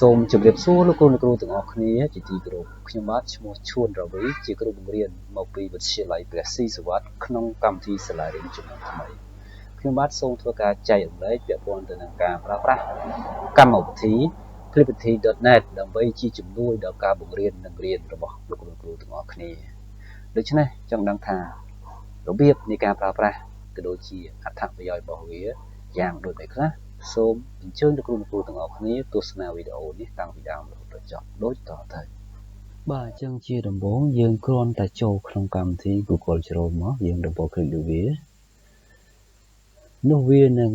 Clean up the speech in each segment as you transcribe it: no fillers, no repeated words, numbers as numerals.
សូមជម្រាបសួរលោកគ្រូអ្នកគ្រូទាំងអស់គ្នាជាទីគោរពខ្ញុំបាទឈ្មោះឈួនរវីជាគ្រូបង្រៀនមកពីវិទ្យាល័យព្រះស៊ីសុវត្ថិក្នុងកម្មវិធីសាលារៀនជំនាន់ថ្មីខ្ញុំបាទសូមធ្វើការចែករំលែកពាក់ព័ន្ធទៅនឹងការប្រើប្រាស់កម្មវិធី Clipperty.net ដើម្បីជាជំនួយដល់ការបង្រៀននិងរៀនរបស់លោកគ្រូអ្នកគ្រូទាំងអស់គ្នាដូច្នេះចង់ដឹងថារបៀបនៃការប្រើប្រាស់ក៏ដូចជាអត្ថប្រយោជន៍របស់វាយ៉ាងដូចនេះខ្លះសូមអញ្ជើញលោកគ្រូអ្នកគ្រូទាំងអស់គ្នាទស្សនាវីដេអូនេះតាំងពីដើមរហូតដល់ចប់ដូចតទៅបាទអញ្ចឹងជាដំបូងយើងគ្រាន់តែចូលក្នុងកម្មវិធី Google Chrome មកយើងដំបូងคลิกលើវានោះវានឹង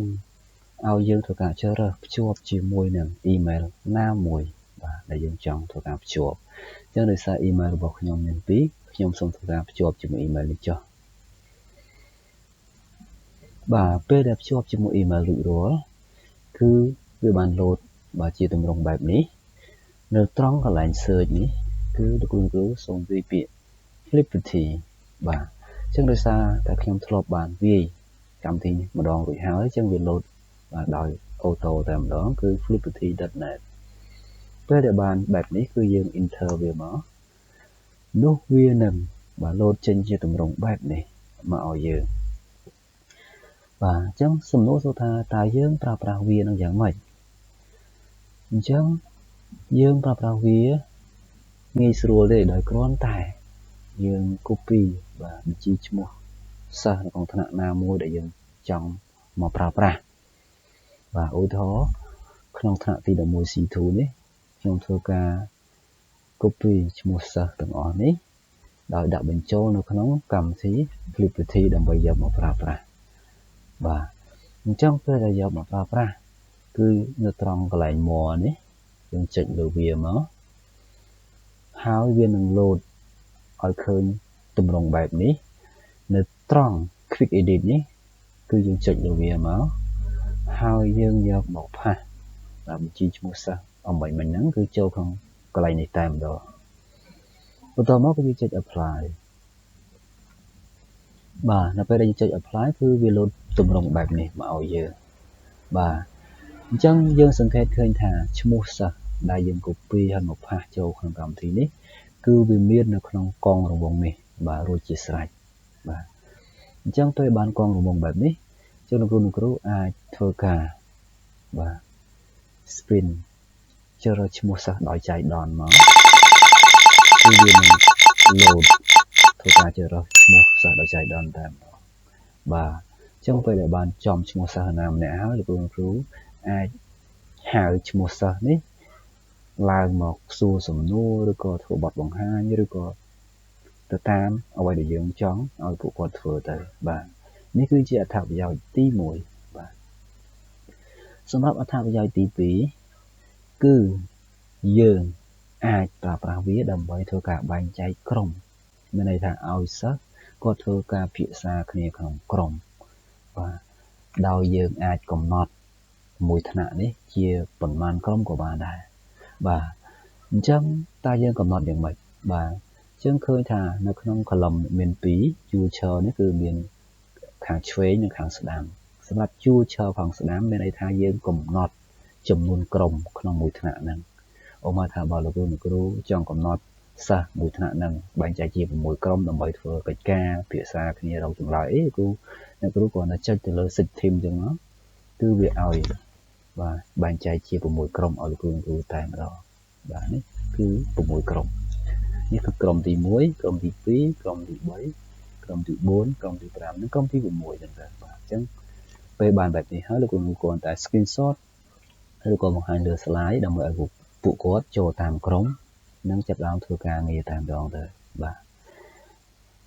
ឲ្យយើងធ្វើការជ្រើសរើសភ្ជាប់ជាមួយនឹង email ណាមួយបាទដែលយើងចង់ធ្វើការភ្ជាប់អញ្ចឹងដោយសារ email របស់ខ្ញុំមាន2ខ្ញុំសូមធ្វើការភ្ជាប់ជាមួយ email នេះចុះបាទពេលដែលភ្ជាប់ជាមួយ email រួចរាល់គឺវាបានលោតបាទជាទម្រង់បែបនេះនៅត្រង់កន្លែង search នេះគឺលោកគ្រូសូមវាយពាក្យ Clipperty បាទអញ្ចឹងដោយសារតែខ្ញុំធ្លាប់បានវាយកម្មវិធីម្ដងរួចហើយអញ្ចឹងវាលោតបាទដោយអូតូតែម្ដងគឺ Clipperty.net ពេលដែលបានបែបនេះគឺយើង enter វាមកនោះវានឹងបាទលោតចេញជាទម្រង់បែបនេះមកឲ្យយើងបាទអញ្ចឹងសំណួរសួរថាតើយើងប្រើប្រាស់វានឹងយ៉ាងម៉េចអញ្ចឹងយើងប្រើប្រាស់វាងាយស្រួលទេដោយគ្រាន់តែយើង copy បាទបញ្ជីឈ្មោះសិស្សនៅក្នុងថ្នាក់ណាមួយដែលយើងចង់មកប្រើប្រាស់បាទឧទាហរណ៍ក្នុងថ្នាក់ទី 11C2 នេះខ្ញុំធ្វើការ copy ឈ្មោះសិស្សទាំងអស់នេះដោយដាក់បញ្ចូលនៅក្នុងកម្មវិធី Clipperty ដើម្បីយកមកប្រើប្រាស់បាទអញ្ចឹងពេលដែលយកមកប្រើប្រាស់គឺនៅត្រង់កន្លែង more នេះយើងចុចលើវាមកហើយវានឹងលោតឲ្យឃើញទម្រង់បែបនេះនៅត្រង់ quick edit នេះគឺយើងចុចលើវាមកហើយយើងយកមកផាសបាទបញ្ជីឈ្មោះសិស្សអំបញ្ញមិញហ្នឹងគឺចូលក្នុងកន្លែងនេះតែម្ដងបន្ទាប់មកគឺយើងចុច apply បាទនៅពេលដែលយើងចុច apply គឺវាលោតទម្រង់បែបនេះមកឲ្យយើងបាទអញ្ចឹងយើងសង្កេតឃើញថាឈ្មោះសិស្សដែលយើង copy ហើយមកផាសចូលក្នុងកម្មវិធីនេះគឺវាមាននៅក្នុងកងរង្វង់នេះបាទរួចជាស្រេចបាទអញ្ចឹងពេលបានកងរង្វង់បែបនេះចឹងលោកគ្រូអាចធ្វើការបាទ spin ជ្រើសរើសឈ្មោះសិស្សដោយចៃដន្យមកគឺវានឹង load ធ្វើការជ្រើសរើសឈ្មោះសិស្សដោយចៃដន្យតែម្ដងបាទអញ្ចឹងពេលដែលបានចំឈ្មោះសិស្សណាម្នាក់ហើយលោកគ្រូអាចហៅឈ្មោះសិស្សនេះឡើងមកសួរសំណួរឬក៏ធ្វើបទបង្ហាញឬក៏ទៅតាមអ្វីដែលយើងចង់ឲ្យពួកគាត់ធ្វើទៅបាទនេះគឺជាអត្ថប្រយោជន៍ទី1បាទសម្រាប់អត្ថប្រយោជន៍ទី2គឺយើងអាចប្រើប្រាស់វាដើម្បីធ្វើការបែងចែកក្រុមមានន័យថាឲ្យសិស្សគាត់ធ្វើការពិភាក្សាគ្នាក្នុងក្រុមបាទដោយយើងអាចកំណត់មួយថ្នាក់នេះជាប៉ុន្មានក្រុមក៏បានដែរបាទអញ្ចឹងតើយើងកំណត់យ៉ាងម៉េចបាទយើងឃើញថានៅក្នុង column មាន2 user នេះគឺមានខាងឆ្វេងនិងខាងស្ដាំសម្រាប់ user ខាងស្ដាំមានន័យថាយើងកំណត់ចំនួនក្រុមក្នុងមួយថ្នាក់ហ្នឹងឧបមាថាបើលោកគ្រូចង់កំណត់សិស្សមួយថ្នាក់ហ្នឹងបែងចែកជា6ក្រុមដើម្បីធ្វើកិច្ចការពិភាក្សាគ្នារកចម្លើយអ្នកគ្រូគ្រាន់តែចុចទៅលើ set team ចឹងមកគឺវាឲ្យបាទបែងចែកជា6ក្រុមឲ្យលោកគ្រូតែម្ដងបាទនេះគឺ6ក្រុមនេះគឺក្រុមទី1ក្រុមទី2ក្រុមទី3ក្រុមទី4ក្រុមទី5និងក្រុមទី6ចឹងទៅបាទអញ្ចឹងពេលបានបែបនេះហើយលោកគ្រូគ្រាន់តែ screenshot ឬក៏បង្ហាញលើ slide ដើម្បីឲ្យពួកគាត់ចូលតាមក្រុមនិងចាប់ផ្ដើមធ្វើការងារតែម្ដងទៅបាទ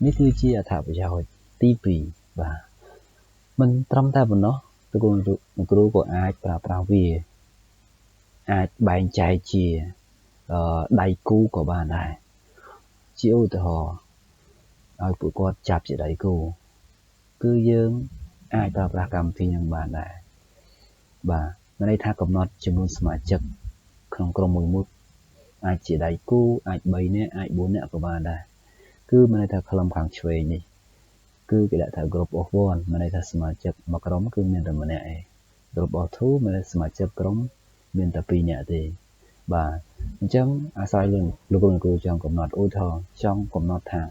នេះគឺជាអត្ថប្រយោជន៍ទី2បាទមិនត្រឹមតែប៉ុណ្ណោះលោកគ្រូក៏អាចប្រើប្រាស់វាអាចបែងចែកជាដៃគូក៏បានដែរជាឧទាហរណ៍ឲ្យពួកគាត់ចាប់ជាដៃគូគឺយើងអាចប្រើប្រាស់កម្មវិធីនឹងបានដែរបាទមានន័យថាកំណត់ចំនួនសមាជិកក្នុងក្រុមមួយអាចជាដៃគូអាច3នាក់អាច4នាក់ក៏បានដែរគឺមានន័យថាខ្លឹមខាងឆ្វេងនេះគឺគេដាក់ថា group of 1មានន័យថាសមាជិកមួយក្រុមគឺមានតែម្នាក់ឯង group of 2មានន័យថាសមាជិកក្រុមមានតែ2នាក់ទេ បាទអញ្ចឹងអាស្រ័យលើលោកគ្រូចង់កំណត់ឧទាហរណ៍ចង់កំណត់ថា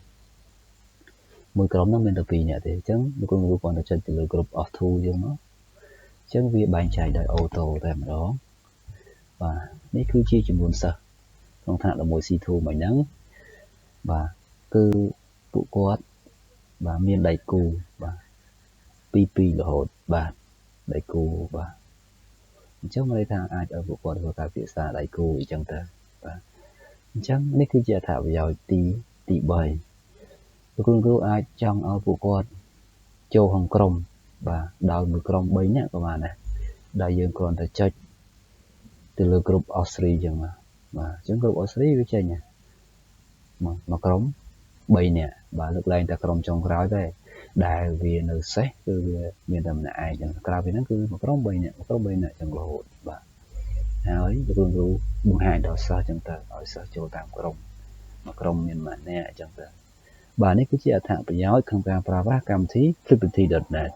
មួយក្រុមនោះមានតែ2នាក់ទេអញ្ចឹងលោកគ្រូគាត់ទៅចុចទៅលើ group of 2យើងមកអញ្ចឹងវាបែងចែកដោយអូតូតែម្ដងបាទនេះគឺជាចំនួនសិស្សក្នុងថ្នាក់ 11C2 មិញហ្នឹងបាទគឺពួកគាត់បាទមានដៃគូបាទ2រហូតបាទដៃគូបាទអញ្ចឹងមកន័យថាអាចឲ្យពួកគាត់ធ្វើការពិភាក្សាដៃគូអញ្ចឹងទៅបាទអញ្ចឹងនេះគឺជាអត្ថប្រយោជន៍ទី3លោកគ្រូអាចចង់ឲ្យពួកគាត់ចូលក្នុងក្រុមបាទដោយមួយក្រុម3នាក់ក៏បានដែរដែលយើងគ្រាន់តែចុចទៅលើ group of 3អញ្ចឹងបាទអញ្ចឹង group of 3វាចេញមកក្រុម3នាក់បាទលើកឡើងតែក្រុមចុងក្រោយទេដែលវានៅសេសគឺវាមានតែម្នាក់ឯងចឹងក្រៅពីហ្នឹងគឺមួយក្រុម3នាក់ចឹងរហូតបាទហើយលោកគ្រូបង្ហាញដល់សិស្សចឹងទៅឲ្យសិស្សចូលតាមក្រុមមួយក្រុមមានម្នាក់អញ្ចឹងទៅបាទនេះគឺជាអត្ថប្រយោជន៍ក្នុងការប្រើប្រាស់កម្មវិធី flippity.net